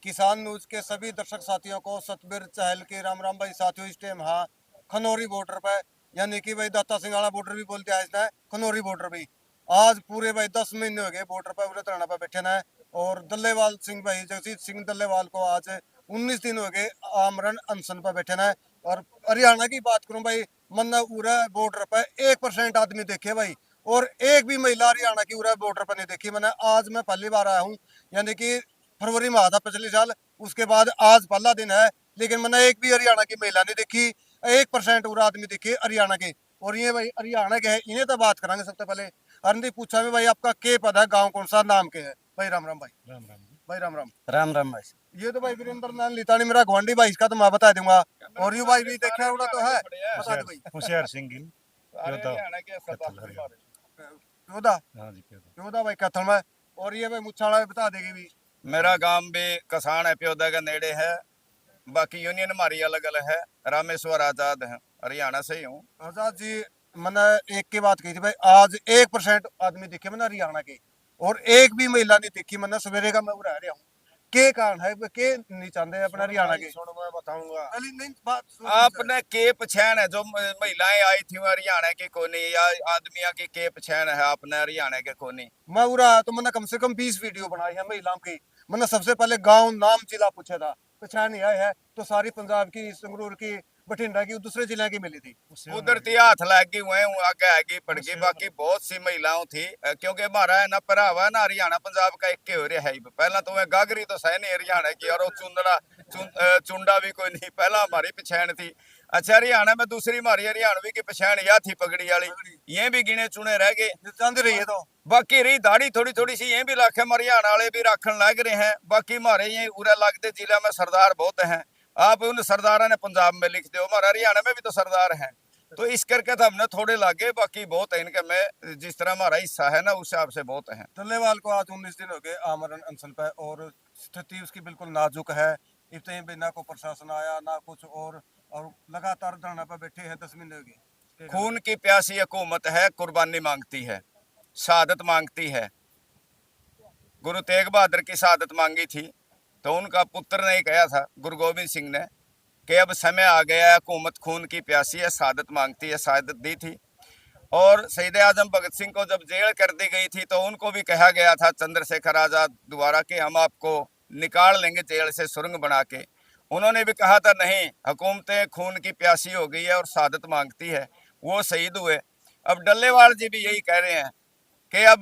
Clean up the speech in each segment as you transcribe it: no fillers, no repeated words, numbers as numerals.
किसान न्यूज के सभी दर्शक साथियों को सतबीर चहल के राम राम भाई। साथियों इस टाइम हाँ खनौरी बॉर्डर पे, यानी कि भाई दाता सिंगाड़ा बॉर्डर भी बोलते हैं इसने, खनौरी बॉर्डर भी। आज पूरे भाई 10 महीने हो गए बॉर्डर पे पूरे धरना पे बैठे ना। और दल्लेवाल सिंह भाई जगजीत सिंह दल्लेवाल को आज 19 दिन हो गए आमरण अनशन पे बैठे ना। और हरियाणा की बात करूं भाई, मन्ना पूरा बॉर्डर पे 1% आदमी देखे भाई। और एक भी महिला हरियाणा की पूरा बॉर्डर पर नहीं देखी मैंने। आज मैं पहली बार आया हूँ, यानी कि फरवरी में आया था पिछले साल, उसके बाद आज पहला दिन है। लेकिन मैंने एक भी हरियाणा की महिला नहीं देखी, 1% पूरा आदमी देखे हरियाणा के। और ये भाई हरियाणा के है, इन्हें तो बात करांगे सबसे पहले। अरंदी पूछा में भाई आपका के पता है, गाँव कौन सा, नाम के है भाई? राम राम भाई। राम राम भाई राम राम। राम राम भाई। ये तो भाई वीरेंद्र नाथ लितानी मेरा गुआंढी भाई, इसका तो मैं बता दूंगा। और यू भाई भी देखा होगा तो है, बता दो भाई। होशियार सिंह गिल योद्धा कत्ल हरियाणा। योदा, हाँ जी योद्धा। योदा भाई कथल में। और ये भाई मुच्छाड़ा बता देगी भी। मेरा गांव भी कसान है, प्योदा के नेड़े है। बाकी यूनियन हमारी अलग अलग है। रामेश्वर आजाद है, हरियाणा से ही हूँ। आजाद जी, मैंने एक की बात कही थी भाई, आज 1% आदमी दिखे मैंने हरियाणा के। और एक भी महिला नहीं दिखी मैंने, सवेरे का मैं रह रहा हूँ। के कारण है के नहीं चाहते अपने हरियाणा के? सुन मैं बताऊंगा। पहले नहीं बात आपने के पछाण है जो महिलाएं आई थी हरियाणा की कोनी, या आदमियों की के पछाण है आपने हरियाणा के कोनी? मैं उरा तो मैंने कम से कम 20 वीडियो बनाई है महिलाओं की। मैंने सबसे पहले गांव नाम जिला पूछा था, पहचान नहीं आए है तो सारी पंजाब की, संगरूर की, बठिंडा की, दूसरे जिले की मिली थी। उधर थी हाथ लगी हुए हूँ, आगे आगे पड़ गई। बाकी बहुत सी महिलाओं थी, क्योंकि हमारा है ना भरावा है ना हरियाणा पंजाब का एक हो रहा है। पहला तो मैं गागरी तो सह नहीं हरियाणा की, और वो चुंडा भी कोई नहीं, पहला हमारी पछाण थी। अच्छा, हरियाणा में दूसरी हमारी हरियाणवी की पछाण या थी पगड़ी वाली, ये भी गिने चुने रह गए। चांदी रही है तो बाकी रही दाढ़ी थोड़ी थोड़ी सी, ये भी लाखे हरियाणा वाले भी राखन लग रहे हैं। बाकी हमारे ये उरा लगते जिला में सरदार बहुत हैं। आप उन सरदारा ने पंजाब में लिख दो, हमारे हरियाणा में भी तो सरदार हैं। तो इस करके तो हमने थोड़े लागे, बाकी बहुत है इनके में, जिस तरह हमारा हिस्सा है ना उस हिसाब से बहुत है। टल्लेवाल को आज 19 दिन हो गए आमरण अनशन पे, और स्थिति उसकी बिल्कुल नाजुक है। इतने भी ना को प्रशासन आया ना कुछ, और लगातार धरना पे बैठे हैं 10 महीने हो गए। खून की प्यासी हुकूमत है, कुर्बानी मांगती है, शहादत मांगती है। गुरु तेग बहादुर की शहादत मांगी थी तो उनका पुत्र ने कहा था, गुरु गोविंद सिंह ने, कि अब समय आ गया है, हुकूमत खून की प्यासी है, शहादत मांगती है, शहादत दी थी। और शहीद आजम भगत सिंह को जब जेल कर दी गई थी तो उनको भी कहा गया था चंद्रशेखर आजाद द्वारा कि हम आपको निकाल लेंगे जेल से सुरंग बना के। उन्होंने भी कहा था नहीं, हुकूमतें खून की प्यासी हो गई है और शहादत मांगती है। वो शहीद हुए। अब डल्लेवाल जी भी यही कह रहे हैं कि अब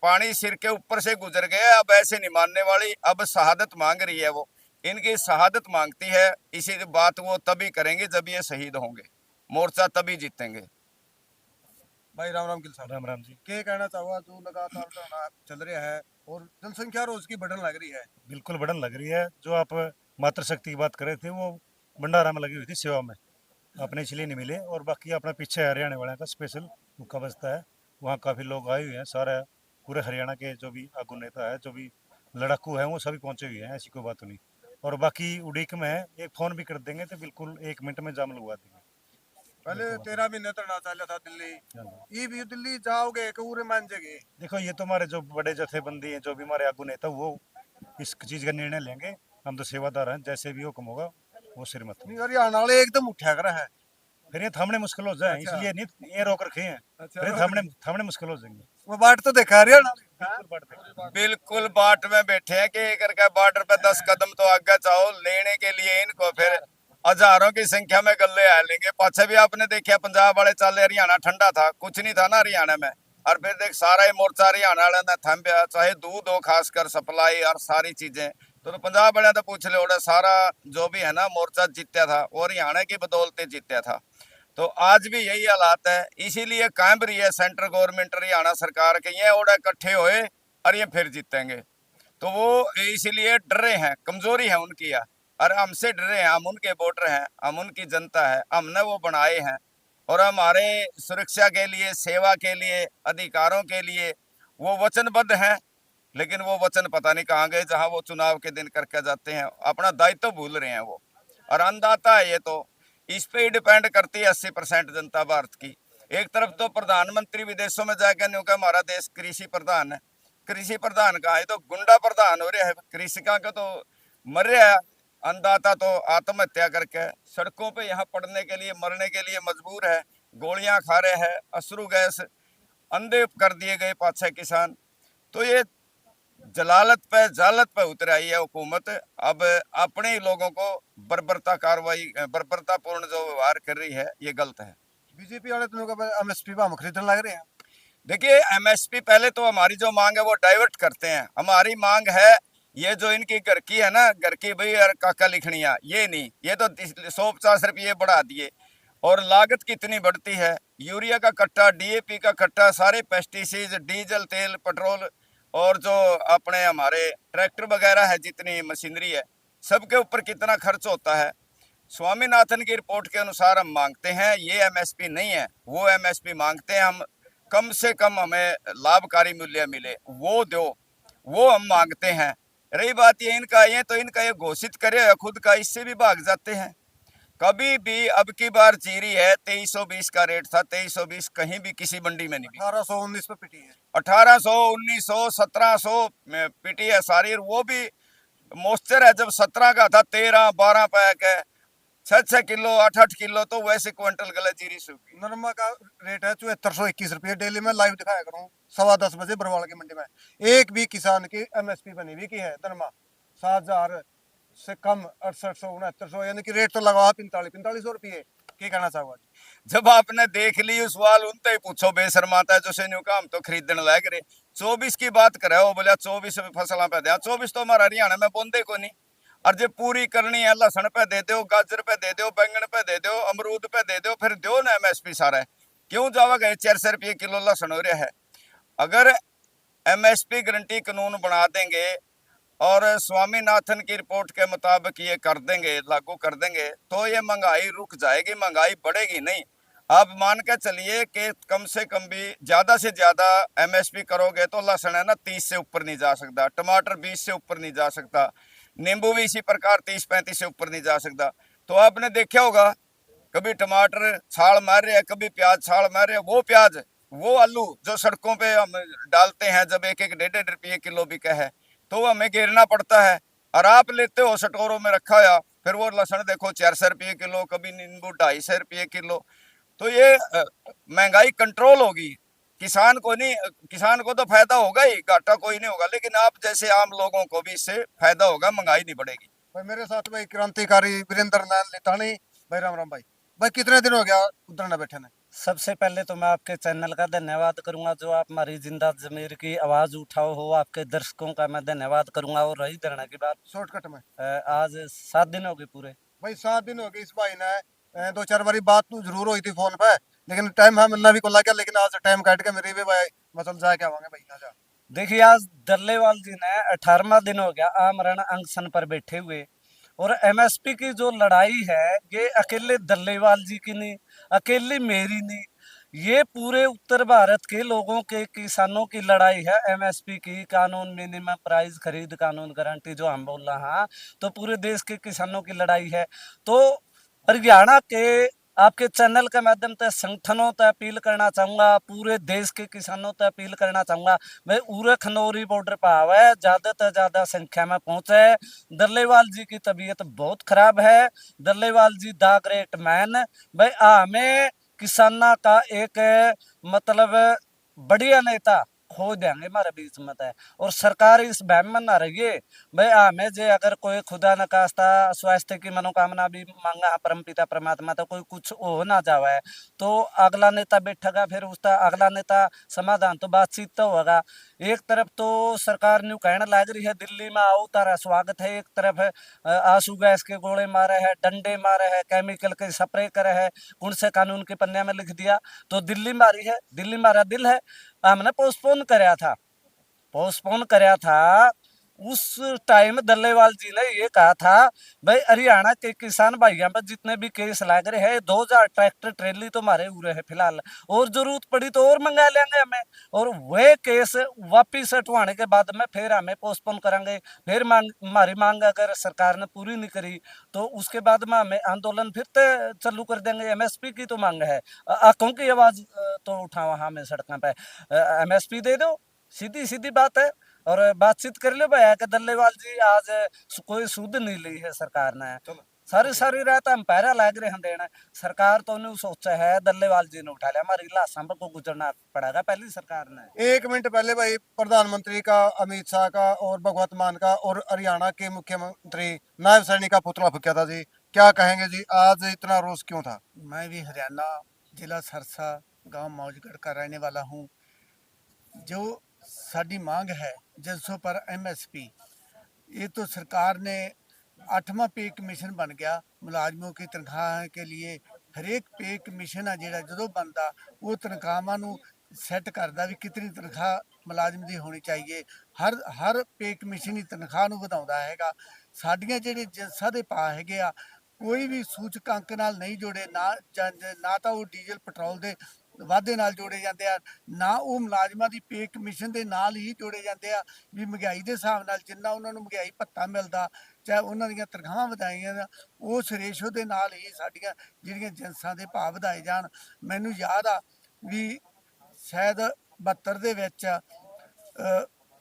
पानी सिर के ऊपर से गुजर गया, अब ऐसे नहीं मानने वाली, अब शहादत मांग रही है वो। इनकी शहादत मांगती है, इसी बात वो तभी करेंगे जब ये शहीद होंगे, मोर्चा तभी जीतेंगे। भाई राम राम गिल साहब। राम राम जी। क्या कहना चाहोगा, जो लगातार धरना चल रहा है और जनसंख्या रोज की बढ़ने लग रही है? बिल्कुल बढ़न लग रही है। जो आप मातृशक्ति की बात कर रहे थे वो भंडारा में लगी हुई थी सेवा में, अपने इसलिए नहीं मिले। और बाकी अपना पीछे हरियाणा वाले का स्पेशल मुक्का बजता है, वहाँ काफ़ी लोग आए हुए हैं। सारे पूरे हरियाणा के जो भी आगू नेता है, जो भी लड़ाकू हैं, वो सभी पहुँचे हुए हैं, ऐसी कोई बात नहीं। और बाकी उड़ीक में है, एक फ़ोन भी कर देंगे तो बिल्कुल 1 मिनट में जाम लगवा देंगे। पहले 13 महीने धरना चला था दिल्ली, हाँ जी। ये भी दिल्ली जाओगे पूरे मान जगह? देखो ये तो हमारे जो बड़े जथेबंदी हैं, जो भी हमारे आगू नेता, वो इस चीज़ का निर्णय लेंगे। हम तो सेवादार हैं, जैसे भी हुक्म होगा वो सिर मत। नहीं, हरियाणा वाले एकदम उठा कर है। फिर ये थामने मुश्किल हो जाए, अच्छा। इसलिए नहीं ये रोक रखे हैं। अच्छा, फिर थामने थामने मुश्किल हो जाएंगे। वो बाट तो देखा हरियाणा वाले। बिल्कुल बात देखें। बिल्कुल बाट में बैठे हैं कि करके बॉर्डर पे 10 कदम तो आगे जाओ, लेने के लिए इनको फिर हजारों की संख्या में गले आ लेंगे। पाछे भी आपने देखा पंजाब वाले चाले, हरियाणा ठंडा था, कुछ नहीं था ना हरियाणा में। और फिर देख सारा ही मोर्चा हरियाणा वाले ने थम गया, चाहे दूध हो, खासकर सप्लाई और सारी चीजें। तो पंजाब वाले तो पूछ लो, सारा जो भी है ना मोर्चा जीतया था, वो हरियाणा की बदौलत जीतया था। तो आज भी यही हालात है, इसीलिए कायम रही है सेंट्रल गवर्नमेंट, हरियाणा सरकार के ये ओडे इकट्ठे हुए और ये फिर जीतेंगे। तो वो इसीलिए डर रहे हैं, कमजोरी है उनकी यार। और हमसे डर रहे हैं, हम उनके वोटर हैं, हम उनकी जनता है, हमने वो बनाए हैं। और हमारे सुरक्षा के लिए, सेवा के लिए, अधिकारों के लिए वो वचनबद्ध हैं। लेकिन वो वचन पता नहीं कहाँ गए, जहां वो चुनाव के दिन करके जाते हैं, अपना दायित्व भूल रहे हैं वो। और अन्नदाता है ये, तो इस पे ही डिपेंड करती है 80% जनता भारत की। एक तरफ तो प्रधानमंत्री विदेशों में जाकर नहीं होगा, हमारा देश कृषि प्रधान है। कृषि प्रधान का है तो गुंडा प्रधान हो रहा है कृषिका का। तो मर रहा है अन्नदाता तो आत्महत्या करके, सड़कों पे यहाँ पड़ने के लिए मरने के लिए मजबूर है, गोलियां खा रहे हैं, अश्रु गैस, अंधे कर दिए गए पाछे किसान। तो ये जलालत पे जालत पे उतर आई है हुकूमत। अब अपने ही लोगों को बर्बरतापूर्ण जो व्यवहार कर रही है, ये गलत है। बीजेपी वाले तो एमएसपी पर हम खरीदने लग रहे हैं। देखिए एमएसपी पहले तो हमारी जो मांग है वो डाइवर्ट करते हैं। हमारी मांग है ये जो इनकी घर की है ना, घर की भाई और काका लिखनिया, ये नहीं, ये तो 150 रुपये बढ़ा दिए। और लागत कितनी बढ़ती है, यूरिया का कट्टा, डीएपी का कट्टा, सारे पेस्टिसाइड, डीजल, तेल, पेट्रोल, और जो अपने हमारे ट्रैक्टर वगैरह है, जितनी मशीनरी है, सबके ऊपर कितना खर्च होता है। स्वामीनाथन की रिपोर्ट के अनुसार हम मांगते हैं, ये एमएसपी नहीं है, वो एमएसपी मांगते हैं हम। कम से कम हमें लाभकारी मूल्य मिले, वो दो, वो हम मांगते हैं। रही बात ये इनका, ये तो इनका ये घोषित करे खुद का, इससे भी भाग जाते हैं। कभी भी अब की बार जीरी है 2320 का रेट था, 2320 कहीं भी किसी मंडी में नहीं बिकी। 1819 पे पिटी है, 1800, 1900, 1700 में पिटी है सारी। वो भी मॉइस्चर है जब 17 का था, 13, 12 पैक है, 6 किलो, 8 किलो, तो वैसे क्विंटल गले जीरी सूखी। नरमा का रेट है 7421 रुपये। डेली में लाइव दिखाया करूँ 10:15 बजे बरवाल की मंडी में। एक भी किसान की एमएसपी बनी हुई की है नरमा 7000 से कम, 6800, 6900, यानी कि रेट तो लगा 4500 रुपये। क्या कहना चाहोगे? जब आपने देख ली उस सवाल उनते ही पूछो, बेशर्माता है जो से का हम तो खरीदने लग रहे। 24 की बात करे वो बोलिया 24 फसलों पे दे, 24 तो हमारा हरियाणा में बोंदे को नहीं। और जब पूरी करनी है, लहसुन पे दे दो, गाजर पे दे दो, बैंगन पे दे दो, अमरूद पे दे दो, फिर दो ना एमएसपी सारा है। क्यों जावा गए 400 रुपये किलो लहसुन हो रहा है। अगर एमएसपी गारंटी कानून बना देंगे और स्वामीनाथन की रिपोर्ट के मुताबिक ये कर देंगे, लागू कर देंगे, तो ये महंगाई रुक जाएगी, महंगाई बढ़ेगी नहीं। आप मान के चलिए कि कम से कम भी ज्यादा से ज्यादा एमएसपी करोगे तो लहसुन है ना 30 से ऊपर नहीं जा सकता, टमाटर 20 से ऊपर नहीं जा सकता, नींबू भी इसी प्रकार 30-35 से ऊपर नहीं जा सकता। तो आपने देखा होगा कभी टमाटर छाल मार रहे हैं, कभी प्याज छाल मार रहे हैं। वो प्याज, वो आलू जो सड़कों पे हम डालते हैं, जब 1-1, 1.5 रुपये किलो बिका है, तो हमें गिरना पड़ता है। और आप लेते हो स्टोरों में रखा हुआ, फिर वो लहसुन देखो 400 रुपये किलो, कभी नींबू 250 रुपये किलो। तो ये महंगाई कंट्रोल होगी, किसान को नहीं, किसान को तो फायदा होगा ही, घाटा कोई नहीं होगा, लेकिन आप जैसे आम लोगों को भी इससे फायदा होगा, महंगाई नहीं बढ़ेगी। भाई मेरे साथ भाई क्रांतिकारी वीरेंद्र नाथ लितानी भाई, राम राम भाई। भाई कितने दिन हो गया उधर न बैठे ने? सबसे पहले तो मैं आपके चैनल का धन्यवाद करूंगा, जो आप हमारी जिंदा जमीर की आवाज उठाओ हो। आपके दर्शकों का मैं धन्यवाद करूंगा। और रही धरना की बात, शॉर्टकट में आज 7 दिन हो गए पूरे। भाई 7 दिन हो गए इस भाई ने 2-4 बारी बात तो जरूर हुई थी फोन पे, लेकिन टाइम है मिलना भी को लग गया। लेकिन आज टाइम काट के मेरी भी भाई मतलब जाके आवांगे भाई। आजा देखिए, आज दल्लेवाल जी ने 18वां दिन हो गया आमरण अनशन पर बैठे हुए। और एमएसपी की जो लड़ाई है, ये अकेले दल्लेवाल जी की नहीं, अकेली मेरी नहीं, ये पूरे उत्तर भारत के लोगों के किसानों की लड़ाई है। एमएसपी की, कानून मिनिमम प्राइस खरीद कानून गारंटी जो हम बोल रहे हैं, तो पूरे देश के किसानों की लड़ाई है। तो हरियाणा के आपके चैनल के माध्यम से संगठनों तक अपील करना चाहूंगा, पूरे देश के किसानों तक अपील करना चाहूंगा, भाई उरे खनौरी बॉर्डर पर आवे, ज्यादा से ज्यादा संख्या में पहुंचे। दल्लेवाल जी की तबीयत बहुत खराब है। दल्लेवाल जी द ग्रेट मैन, भाई हमें किसाना का एक मतलब बढ़िया नेता खो देंगे हमारे बीच में है। और सरकार इस बहम में ना रही है, भाई हमें जे अगर कोई खुदा न खास्ता स्वास्थ्य की मनोकामना भी मांगा है परम पिता परमात्मा, तो कोई कुछ हो ना जावे, तो अगला नेता बैठेगा, फिर उसका अगला नेता समाधान तो बातचीत तो होगा। एक तरफ तो सरकार न्यू कहने लग रही है दिल्ली में आओ तारा स्वागत है, एक तरफ आंसू गैस के गोले मारे है, डंडे मारे है, केमिकल के स्प्रे करे है, कौन से कानून के पन्ने में लिख दिया। तो दिल्ली मारी है, दिल्ली मारा दिल है। हमने पोस्टपोन कराया था। उस टाइम दल्लेवाल जी ने ये कहा था, भाई हरियाणा के किसान भाइयों पर जितने भी केस लग रहे हैं, 2000 ट्रैक्टर ट्रेली तो हमारे उरे है फिलहाल, और जरूरत पड़ी तो और मंगा लेंगे हमें। और वह केस वापिस हटवाने के बाद में फिर हमें पोस्टपोन करेंगे। फिर हमारी मांग अगर सरकार ने पूरी नहीं करी, तो उसके बाद में हमें आंदोलन फिर चालू कर देंगे। एमएसपी की तो मांग है, आंखों की आवाज तो उठाओ हमें सड़कों पे, एमएसपी दे दो, सीधी सीधी बात है। और बातचीत कर लो भैया कि दल्लेवाल जी आज कोई सूद नहीं ली है सरकार ने। सारी सारी रात हम पहरा लाग रहे हैं देना। सरकार तो नहीं सोचा है, दल्लेवाल जी ने उठा लिया, हमारी लाशों पर को गुजरना पड़ेगा पहली सरकार ने। 1 मिनट पहले भाई प्रधानमंत्री का, अमित शाह का और भगवंत मान का और हरियाणा के मुख्यमंत्री नायब सैनी का पुतला फूका था जी। क्या कहेंगे जी, आज इतना रोष क्यों था? मैं भी हरियाणा जिला सरसा गांव मौजगढ़ का रहने वाला हूं। जो साडी मांग है जिनसों पर एमएसपी, ये तो सरकार ने 8वां पे कमीशन बन गया मुलाजमों की तनख्वाह के लिए। हरेक पे कमीशन है ਜਿਹੜਾ ਜਦੋਂ बनता वो तनख्वाहां ਨੂੰ ਸੈੱਟ ਕਰਦਾ ਵੀ ਕਿਤਨੀ ਤਨਖਾਹ ਮੁਲਾਜ਼ਮ ਦੀ ਹੋਣੀ ਚਾਹੀਏ। ਹਰ ਪੇ ਕਮਿਸ਼ਨ ਦੀ ਤਨਖਾਹ ਨੂੰ ਵਧਾਉਂਦਾ ਹੈਗਾ। ਸਾਡੀਆਂ ਜਿਹੜੇ ਜਿਨਸਾਂ ਦੇ ਭਾਅ ਹੈਗੇ ਆ ਕੋਈ ਵੀ ਸੂਚਕਾਂਕ ਨਾਲ ਨਹੀਂ ਜੋੜੇ, ਨਾ ਤਾਂ ਉਹ ਡੀਜ਼ਲ ਪੈਟਰੋਲ ਦੇ ਵਾਧੇ ਨਾਲ ਜੋੜੇ ਜਾਂਦੇ ਆ, ਨਾ ਉਹ ਮੁਲਾਜ਼ਮਾਂ ਦੀ ਪੇ ਕਮਿਸ਼ਨ ਦੇ ਨਾਲ ਹੀ ਜੋੜੇ ਜਾਂਦੇ ਆ ਵੀ ਮਹਿੰਗਾਈ ਦੇ ਹਿਸਾਬ ਨਾਲ ਜਿੰਨਾ ਉਹਨਾਂ ਨੂੰ ਮਹਿੰਗਾਈ ਭੱਤਾ ਮਿਲਦਾ, ਚਾਹੇ ਉਹਨਾਂ ਦੀਆਂ ਤਨਖਾਹਾਂ ਵਧਾਈਆਂ ਜਾਂ ਉਸ ਰੇਸ਼ੋ ਦੇ ਨਾਲ ਹੀ ਸਾਡੀਆਂ ਜਿਹੜੀਆਂ ਜਿਨਸਾਂ ਦੇ ਭਾਅ ਵਧਾਏ ਜਾਣ। ਮੈਨੂੰ ਯਾਦ ਆ ਵੀ ਸ਼ਾਇਦ 72 ਦੇ ਵਿੱਚ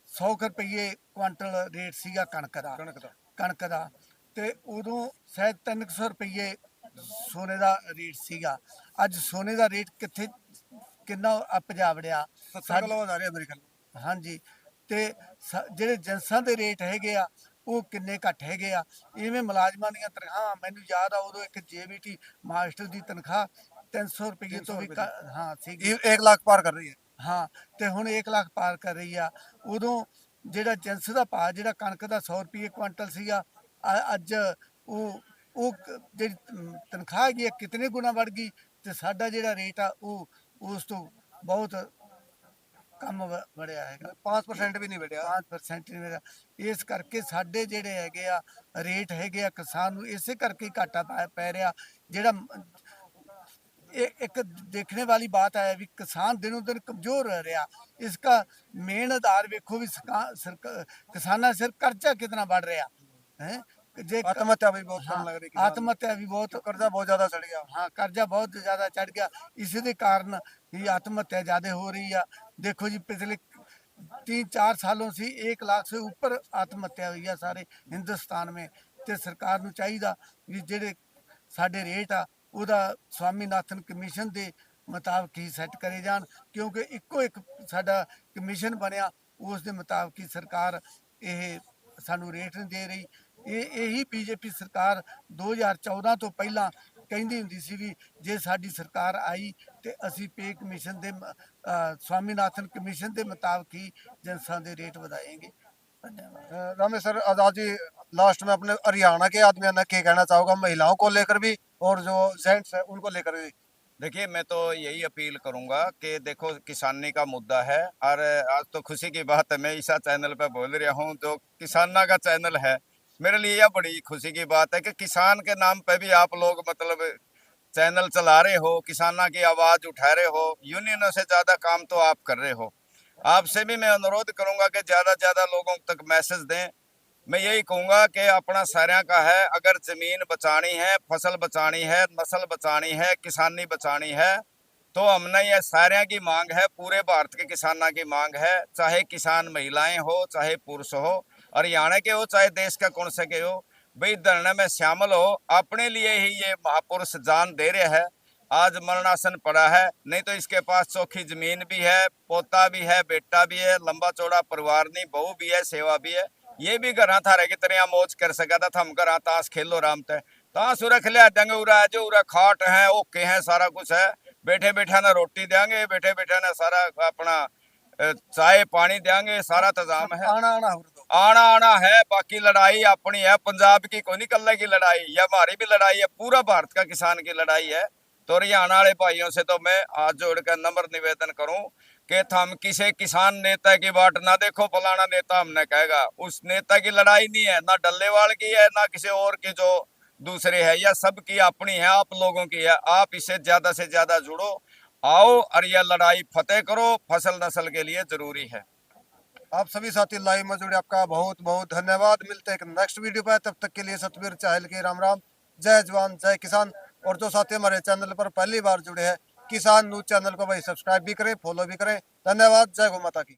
100 ਰੁਪਏ ਕੁਆਂਟਲ ਰੇਟ ਸੀਗਾ ਕਣਕ ਦਾ ਤੇ ਉਦੋਂ ਸ਼ਾਇਦ 300 ਰੁਪਏ ਸੋਨੇ ਦਾ ਰੇਟ ਸੀਗਾ। ਅੱਜ ਸੋਨੇ ਦਾ ਰੇਟ ਕਿੰਨਾ ਅੱਪ ਜਾ ਵੜਿਆ 70 ਕਿਲੋ ਹੋ ਰਿਹਾ ਮੇਰੇ ਖਿਆਲ। ਹਾਂਜੀ, ਤੇ ਜਿਹੜੇ ਜਿਨਸਾਂ ਦੇ ਰੇਟ ਹੈਗੇ ਆ ਉਹ ਕਿੰਨੇ ਘੱਟ ਹੈਗੇ ਆ। ਇਵੇਂ ਮੁਲਾਜ਼ਮਾਂ ਦੀਆਂ ਤਨਖਾਹਾਂ, ਮੈਨੂੰ ਯਾਦ ਆ ਉਦੋਂ ਇੱਕ ਜੇਬੀਟੀ ਮਾਸਟਰ ਦੀ ਤਨਖਾਹ 300 ਰੁਪਏ ਤੋਂ ਵੀ ਹਾਂ ਸੀਗੀ। 1 लाख पार कर रही है। ਹਾਂ, ਤੇ ਹੁਣ 1 ਲੱਖ ਪਾਰ ਕਰ ਰਹੀ ਆ। ਉਦੋਂ ਜਿਹੜਾ ਜਿਨਸ ਦਾ ਭਾਅ ਜਿਹੜਾ ਕਣਕ ਦਾ 100 ਰੁਪਏ ਕੁਆਂਟਲ ਸੀਗਾ, ਅੱਜ ਉਹ ਜਿਹੜੀ ਤਨਖਾਹ ਹੈਗੀ ਕਿਤਨੇ ਗੁਣਾ ਵੱਧ ਗਈ ਤੇ ਸਾਡਾ ਜਿਹੜਾ ਰੇਟ ਆ ਉਹ ਉਸ ਤੋਂ ਬਹੁਤ ਕਮ बढ़िया ਹੈਗਾ। 5% भी नहीं बढ़िया। 5% ਨਹੀਂ ਮੇਰਾ। ਇਸ ਕਰਕੇ ਸਾਡੇ ਜਿਹੜੇ ਹੈਗੇ ਆ ਰੇਟ ਹੈਗੇ ਆ ਕਿਸਾਨ ਨੂੰ ਇਸੇ ਕਰਕੇ ਹੀ ਘਾਟਾ ਪੈ ਰਿਹਾ। ਜਿਹੜਾ एक देखने वाली बात है भी किसान दिनों दिन कमजोर रह रहा। इसका मेन आधार वेखो भी किसाना सिर कर्जा कितना बढ़ रहा है। आत्महत्या भी बहुत कम लग रही है। आत्महत्या भी बहुत, कर्जा बहुत ज्यादा चढ़ गया। हाँ, कर्जा बहुत ज्यादा चढ़ गया। इसी के कारण ही आत्महत्या ज्यादा हो रही है। देखो जी पिछले 3-4 सालों से 1 लाख से ऊपर आत्महत्या हुई है सारे हिंदुस्तान में। तो सरकार ਨੂੰ ਚਾਹੀਦਾ ਵੀ ਜਿਹੜੇ ਸਾਡੇ ਰੇਟ ਆ ਉਹਦਾ ਸਵਾਮੀਨਾਥਨ ਕਮਿਸ਼ਨ ਦੇ ਮੁਤਾਬਕ ਹੀ ਸੈੱਟ ਕਰੇ ਜਾਣ, ਕਿਉਂਕਿ ਇੱਕੋ ਇੱਕ ਸਾਡਾ ਕਮਿਸ਼ਨ ਬਣਿਆ ਉਸ ਦੇ ਮੁਤਾਬਕ ਹੀ ਸਰਕਾਰ ਇਹ ਸਾਨੂੰ ਰੇਟ ਨਹੀਂ ਦੇ ਰਹੀ। ਇਹੀ ਬੀਜੇਪੀ ਸਰਕਾਰ 2014 ਤੋਂ ਪਹਿਲਾਂ ਕਹਿੰਦੀ ਹੁੰਦੀ ਸੀ ਵੀ ਜੇ ਸਾਡੀ ਸਰਕਾਰ ਆਈ ਤੇ ਅਸੀਂ ਪੇ ਕਮਿਸ਼ਨ ਦੇ ਸਵਾਮੀਨਾਥਨ ਕਮਿਸ਼ਨ ਦੇ ਮੁਤਾਬਕ ਹੀ ਜਿਨਸਾਂ ਦੇ ਰੇਟ ਵਧਾएंगे। धन्यवाद। रमेश सर, आजाद जी लास्ट में अपने हरियाणा के आदमी ने क्या कहना चाहोगा, महिलाओं को लेकर भी और जो जेंट्स है उनको लेकर भी? देखिए, मैं तो यही अपील करूंगा कि देखो किसानी का मुद्दा है और आज तो खुशी की बात है मैं ईसा चैनल पे बोल रहा हूँ जो किसाना का चैनल है। मेरे लिए यह बड़ी खुशी की बात है कि किसान के नाम पे भी आप लोग मतलब चैनल चला रहे हो, किसाना की आवाज उठा रहे हो, यूनियनों से ज्यादा काम तो आप कर रहे हो। आपसे भी मैं अनुरोध करूंगा कि ज्यादा ज्यादा लोगों तक मैसेज दें। मैं यही कहूंगा कि अपना सारिया का है, अगर जमीन बचानी है, फसल बचानी है, नस्ल बचानी है, किसानी बचानी है, तो हमने ये सारिया की मांग है, पूरे भारत के किसाना की मांग है। चाहे किसान महिलाएं हो, चाहे पुरुष हो, हरियाणा के हो, चाहे देश का कौन से के हो, भाई धरने में शामिल हो। अपने लिए ही ये महापुरुष जान दे रहे हैं। आज मरणासन पड़ा है, नहीं तो इसके पास चौखी जमीन भी है, पोता भी है, बेटा भी है, लंबा चौड़ा परिवार नहीं, बहू भी है, सेवा भी है। ये भी घर था रह तरह मौज कर सका था। हम घर ताश खेलो राम ते ताश उरा खिला देंगे, उरा जो उरा खाट है, ओके है, सारा कुछ है। बैठे बैठे ना रोटी देंगे, बैठे बैठे ना सारा अपना चाय पानी देंगे, सारा इंतजाम है। आना आना है। बाकी लड़ाई अपनी है, पंजाब की कोई नहीं, कल्ले की लड़ाई, यह हमारी भी लड़ाई है, पूरा भारत का किसान की लड़ाई है। तो हरियाणा वाले भाइयों से तो मैं हाथ जोड़कर नम्र निवेदन करूं कि हम किसी किसान नेता की बात ना देखो, फलाना नेता हमने कहेगा, उस नेता की लड़ाई नहीं है, ना डल्लेवाल की है, ना किसी और की जो दूसरे है, या सबकी अपनी है, आप लोगों की है। आप इससे ज्यादा से ज्यादा जुड़ो, आओ और यह लड़ाई फतेह करो, फसल नस्ल के लिए जरूरी है। आप सभी साथी लाइव में जुड़े, आपका बहुत बहुत धन्यवाद। मिलते हैं एक नेक्स्ट वीडियो पर, तब तक के लिए सतबीर चाहल के राम राम। जय जवान जय किसान। और जो साथी हमारे चैनल पर पहली बार जुड़े हैं, किसान न्यूज चैनल को भाई सब्सक्राइब भी करें, फॉलो भी करें। धन्यवाद। जय गौ माता की।